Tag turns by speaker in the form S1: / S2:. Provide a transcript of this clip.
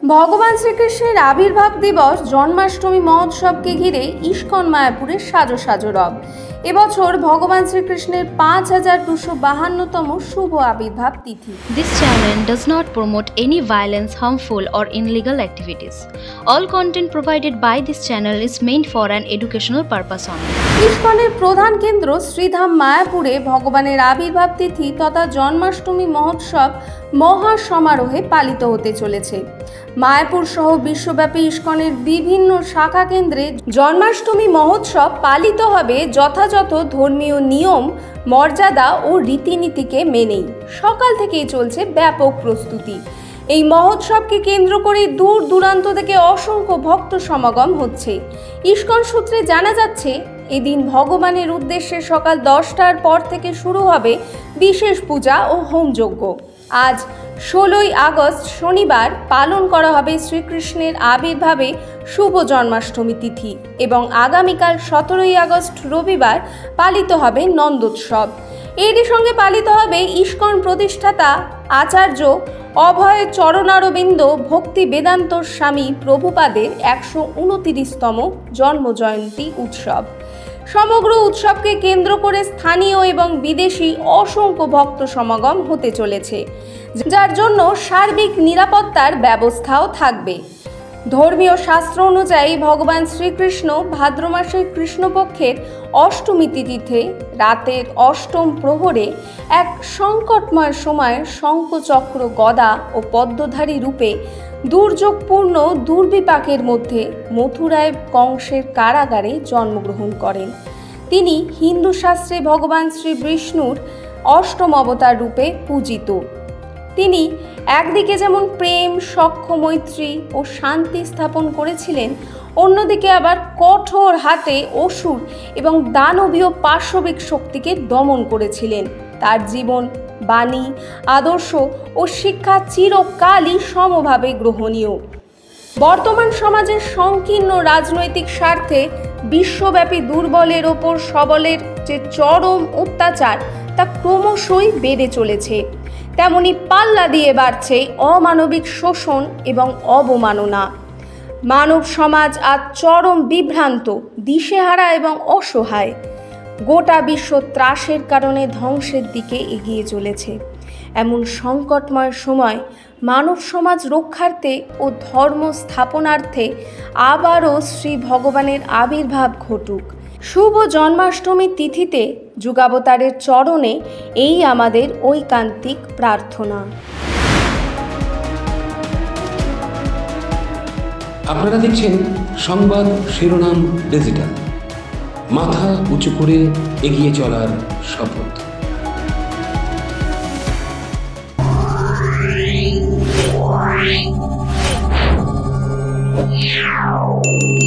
S1: ভগবান শ্রীকৃষ্ণের আবির্ভাব দিবস জন্মাষ্টমী মহোৎসবকে ঘিরে ইস্কন মায়াপুরের সাজো সাজো রব। এবছর ভগবান শ্রীকৃষ্ণের 5252তম শুভ আবির্ভাব তিথি।
S2: This channel does not promote any violence, harmful or illegal activities. All content provided by this channel is meant for an educational purpose only.
S1: ইস্কনের প্রধান কেন্দ্র শ্রীধাম মায়াপুরে ভগবানের আবির্ভাব তিথি তথা জন্মাষ্টমী মহোৎসব মহা সমারোহে পালিত হতে চলেছে। মায়াপুর সহ বিশ্বব্যাপী ইস্কনের বিভিন্ন শাখা কেন্দ্রে জন্মাষ্টমী মহোৎসব পালিত হবে যথাযথ ধর্মীয় নিয়ম, মর্যাদা ও রীতিনীতিকে মেনেই। সকাল থেকেই চলছে ব্যাপক প্রস্তুতি। এই মহোৎসবকে কেন্দ্র করে দূর দূরান্ত থেকে অসংখ্য ভক্ত সমাগম হচ্ছে। ইস্কন সূত্রে জানা যাচ্ছে, এদিন ভগবানের উদ্দেশ্যে সকাল 10টার পর থেকে শুরু হবে বিশেষ পূজা ও হোমযজ্ঞ। আজ 16ই আগস্ট শনিবার পালন করা হবে শ্রীকৃষ্ণের আবির্ভাবে শুভ জন্মাষ্টমী তিথি এবং আগামীকাল 17ই আগস্ট রবিবার পালিত হবে নন্দোৎসব। এরই সঙ্গে পালিত হবে ইস্কন প্রতিষ্ঠাতা আচার্য অভয় চরণারবিন্দ ভক্তি বেদান্ত স্বামী প্রভুপাদের 129তম জন্মজয়ন্তী উৎসব। সমগ্র উৎসবকে কেন্দ্র করে স্থানীয় এবং বিদেশি অসংখ্য ভক্ত সমাগম হতে চলেছে, যার জন্য সার্বিক নিরাপত্তার ব্যবস্থাও থাকবে। ধর্মীয় শাস্ত্র অনুযায়ী ভগবান শ্রীকৃষ্ণ ভাদ্র মাসের কৃষ্ণপক্ষের অষ্টমী তিথিতে রাতের অষ্টম প্রহরে এক সংকটময় সময়ে শঙ্খচক্র গদা ও পদ্মধারী রূপে দুর্যোগপূর্ণ দুর্বিপাকের মধ্যে মথুরায় কংসের কারাগারে জন্মগ্রহণ করেন। তিনি হিন্দু শাস্ত্রে ভগবান শ্রী বিষ্ণুর অষ্টম অবতার রূপে পূজিত। তিনি একদিকে যেমন প্রেম, সখ্য, মৈত্রী ও শান্তি স্থাপন করেছিলেন, অন্যদিকে আবার কঠোর হাতে অসুর এবং দানবীয় পাশবিক শক্তিকে দমন করেছিলেন। তার জীবন, বাণী, আদর্শ ও শিক্ষা চিরকালই সমভাবে গ্রহণীয়। বর্তমান সমাজের সংকীর্ণ রাজনৈতিক স্বার্থে বিশ্বব্যাপী দুর্বলের ওপর সবলের যে চরম অত্যাচার তা ক্রমশই বেড়ে চলেছে, তেমনি পাল্লা দিয়ে বাড়ছে অমানবিক শোষণ এবং অবমাননা। মানব সমাজ আজ চরম বিভ্রান্ত, দিশেহারা এবং অসহায়। গোটা বিশ্ব ত্রাসের কারণে ধ্বংসের দিকে এগিয়ে চলেছে। এমন সংকটময় সময় মানব সমাজ রক্ষার্থে ও ধর্ম স্থাপনার্থে আবারও শ্রী ভগবানের আবির্ভাব ঘটুক। শুভ জন্মাষ্টমী তিথিতে যুগাবতারের চরণে এই আমাদের ঐকান্তিক প্রার্থনা।
S3: আপনারা দেখছেন সংবাদ শিরোনাম ডিজিটাল, মাথা উঁচু করে এগিয়ে চলার শপথ।
S4: Yeah.